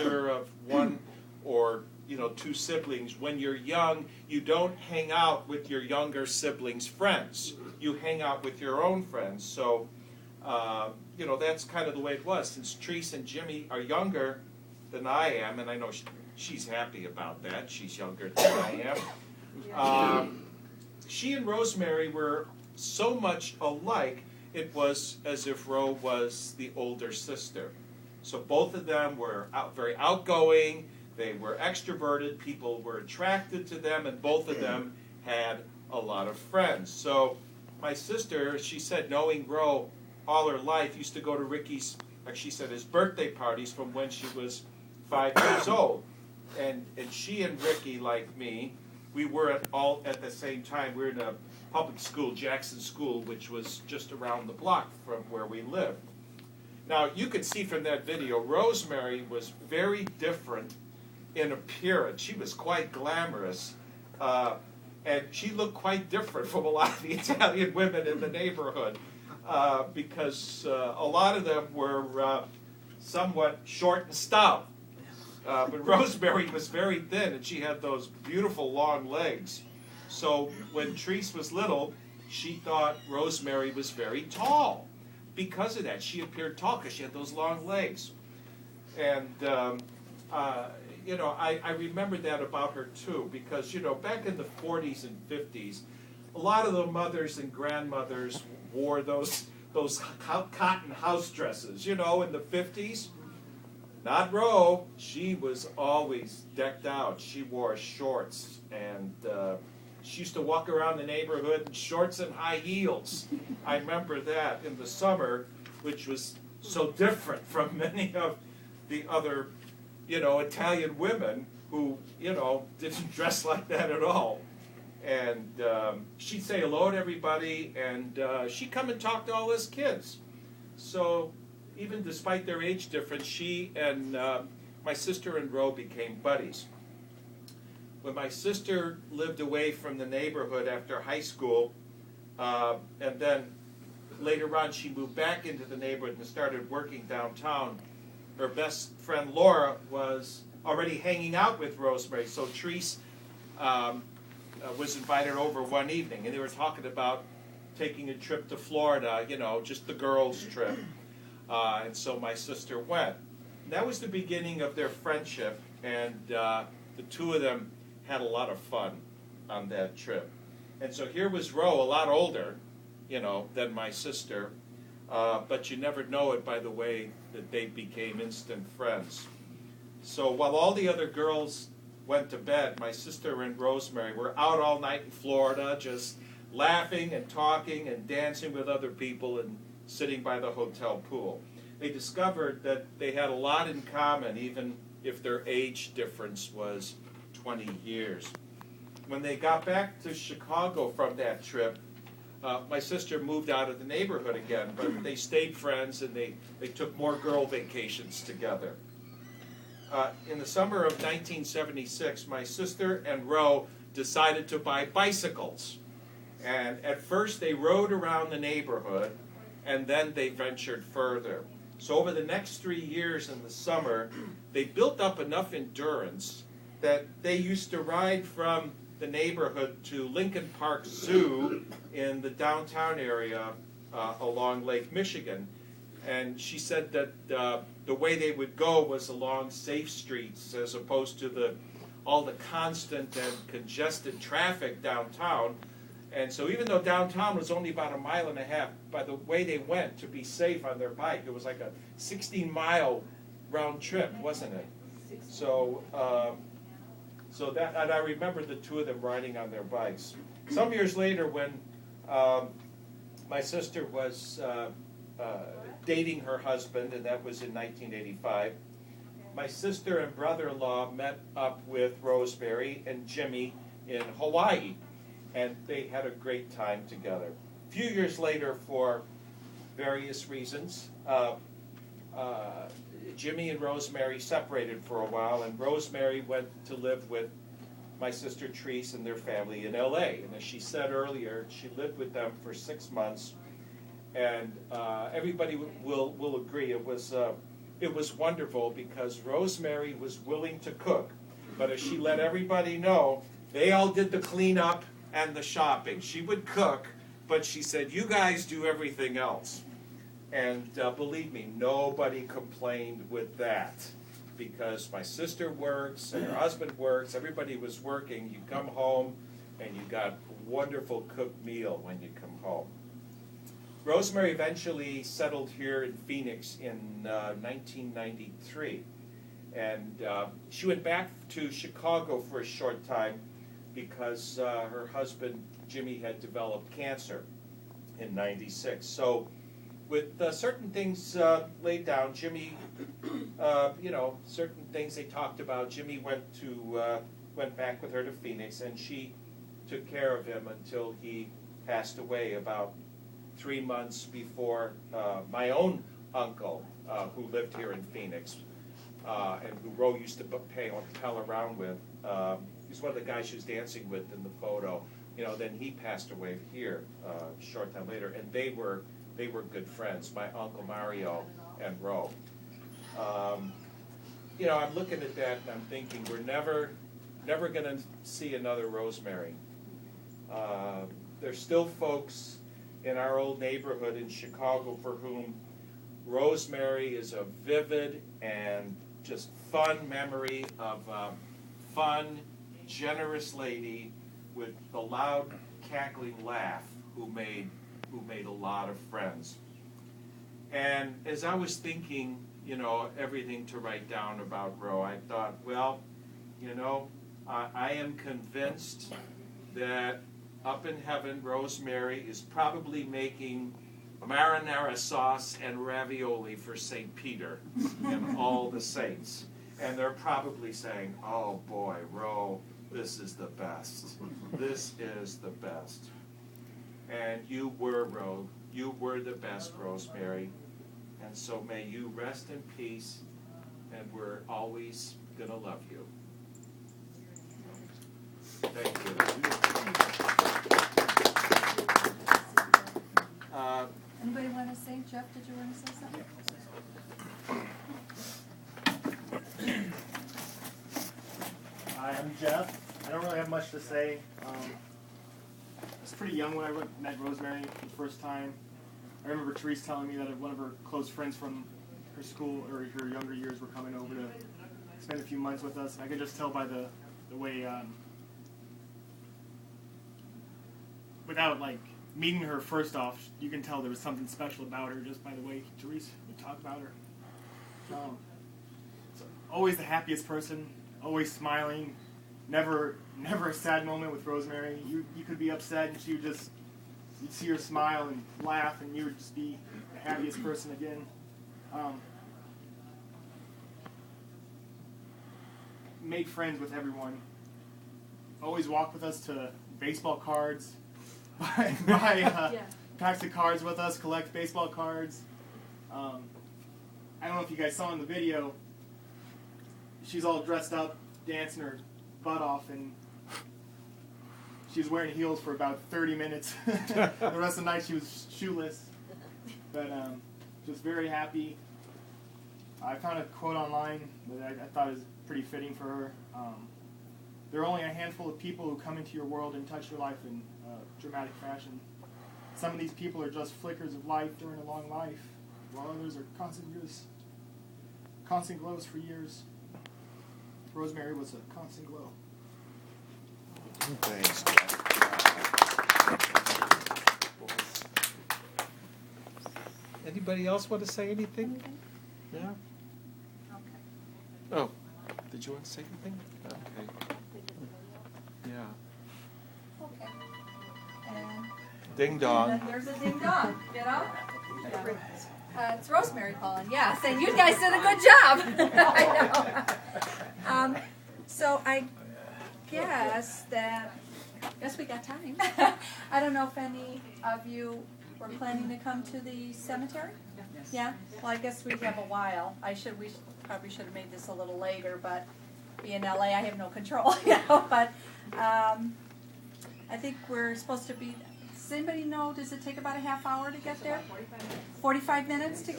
younger of one or two siblings, when you're young, you don't hang out with your younger siblings' friends. You hang out with your own friends. So, that's kind of the way it was. Since Treese and Jimmy are younger than I am, and I know she's happy about that. She's younger than I am. She and Rosemary were so much alike, it was as if Ro was the older sister. So both of them were very outgoing. They were extroverted, people were attracted to them, and both of them had a lot of friends. So my sister, she said, knowing Ro all her life, used to go to Ricky's, like she said, his birthday parties from when she was 5 years old. And she and Ricky, like me, we were all at the same time. We were in a public school, Jackson School, which was just around the block from where we lived. Now, you could see from that video, Rosemary was very different in appearance. She was quite glamorous, and she looked quite different from a lot of the Italian women in the neighborhood, because a lot of them were somewhat short and stout. But Rosemary was very thin, and she had those beautiful long legs. So when Treese was little, she thought Rosemary was very tall. Because of that, she appeared tall because she had those long legs. And I remember that about her too, because back in the 40s and 50s, a lot of the mothers and grandmothers wore those cotton house dresses. In the 50s, not Ro. She was always decked out. She wore shorts, and she used to walk around the neighborhood in shorts and high heels. I remember that in the summer, which was so different from many of the other Italian women who, didn't dress like that at all. And she'd say hello to everybody, and she'd come and talk to all his kids. So even despite their age difference, she and my sister and Ro became buddies. When my sister lived away from the neighborhood after high school, and then later on she moved back into the neighborhood and started working downtown, her best friend Laura was already hanging out with Rosemary. So Treese was invited over one evening, and they were talking about taking a trip to Florida, just the girls' trip. And so my sister went. And that was the beginning of their friendship, and the two of them had a lot of fun on that trip. And so here was Ro, a lot older, than my sister, but you never know it by the way that they became instant friends. So while all the other girls went to bed, my sister and Rosemary were out all night in Florida, just laughing and talking and dancing with other people and sitting by the hotel pool. They discovered that they had a lot in common, even if their age difference was 20 years. When they got back to Chicago from that trip, my sister moved out of the neighborhood again, but they stayed friends, and they took more girl vacations together. In the summer of 1976, my sister and Ro decided to buy bicycles. And at first they rode around the neighborhood, and then they ventured further. So over the next 3 years in the summer, they built up enough endurance that they used to ride from the neighborhood to Lincoln Park Zoo in the downtown area along Lake Michigan. And she said that the way they would go was along safe streets as opposed to all the constant and congested traffic downtown. And so even though downtown was only about 1.5 miles, by the way they went to be safe on their bike, it was like a 16-mile round trip, wasn't it? So and I remember the two of them riding on their bikes. Some years later, when my sister was dating her husband, and that was in 1985, my sister and brother-in-law met up with Rosemary and Jimmy in Hawaii, and they had a great time together. A few years later, for various reasons, Jimmy and Rosemary separated for a while, and Rosemary went to live with my sister Treese and their family in LA. And as she said earlier, she lived with them for 6 months, and everybody will agree it was it was wonderful because Rosemary was willing to cook, but as she let everybody know, they all did the cleanup and the shopping. She would cook, but she said, you guys do everything else. And believe me, nobody complained with that, because my sister works and her husband works, everybody was working. You come home and you got a wonderful cooked meal when you come home. Rosemary eventually settled here in Phoenix in 1993, and she went back to Chicago for a short time because her husband Jimmy had developed cancer in '96. So with certain things laid down, Jimmy, certain things they talked about, Jimmy went back with her to Phoenix, and she took care of him until he passed away about 3 months before my own uncle, who lived here in Phoenix, and who Ro used to pal around with. He's one of the guys she was dancing with in the photo. Then he passed away here a short time later, and they were good friends, my Uncle Mario and Ro. I'm looking at that and I'm thinking we're never going to see another Rosemary. There's still folks in our old neighborhood in Chicago for whom Rosemary is a vivid and just fun memory of a fun, generous lady with a loud, cackling laugh who made a lot of friends. And as I was thinking, everything to write down about Ro, I thought, well, I am convinced that up in heaven, Rosemary is probably making marinara sauce and ravioli for St. Peter and all the saints. And they're probably saying, oh boy, Ro, this is the best. This is the best. And you were, Ro, you were the best, Rosemary. And so may you rest in peace, and we're always going to love you. Thank you. Anybody want to say? Jeff, did you want to say something? Hi, I'm Jeff. I don't really have much to say. I was pretty young when I met Rosemary for the first time. I remember Therese telling me that one of her close friends from her school or her younger years were coming over to spend a few months with us. And I could just tell by the way, without meeting her first off, you can tell there was something special about her just by the way Therese would talk about her. So always the happiest person, always smiling, never a sad moment with Rosemary. You could be upset and you'd see her smile and laugh and you would just be the happiest person again. Made friends with everyone. Always walked with us to baseball cards. buy packs of cards with us, collect baseball cards. I don't know if you guys saw in the video, she's all dressed up, dancing her butt off, and she was wearing heels for about 30 minutes. The rest of the night she was shoeless, but just very happy. I found a quote online that I thought was pretty fitting for her. There are only a handful of people who come into your world and touch your life in dramatic fashion. Some of these people are just flickers of light during a long life, while others are constant glows for years. Rosemary was a constant glow. Thanks, Anybody else want to say anything? Yeah? Okay. Oh, did you want to say anything? Okay. Yeah. Okay. And Ding dong. then there's a ding dong, Yeah. It's Rosemary calling, yes, and you guys did a good job. I know. So I guess we got time. I don't know if any of you were planning to come to the cemetery? Yes. Yeah? Well, I guess we have a while. We probably should have made this a little later, but being in LA, I have no control, but I think we're supposed to be, does anybody know, does it take about a half hour to get there? 45 minutes to get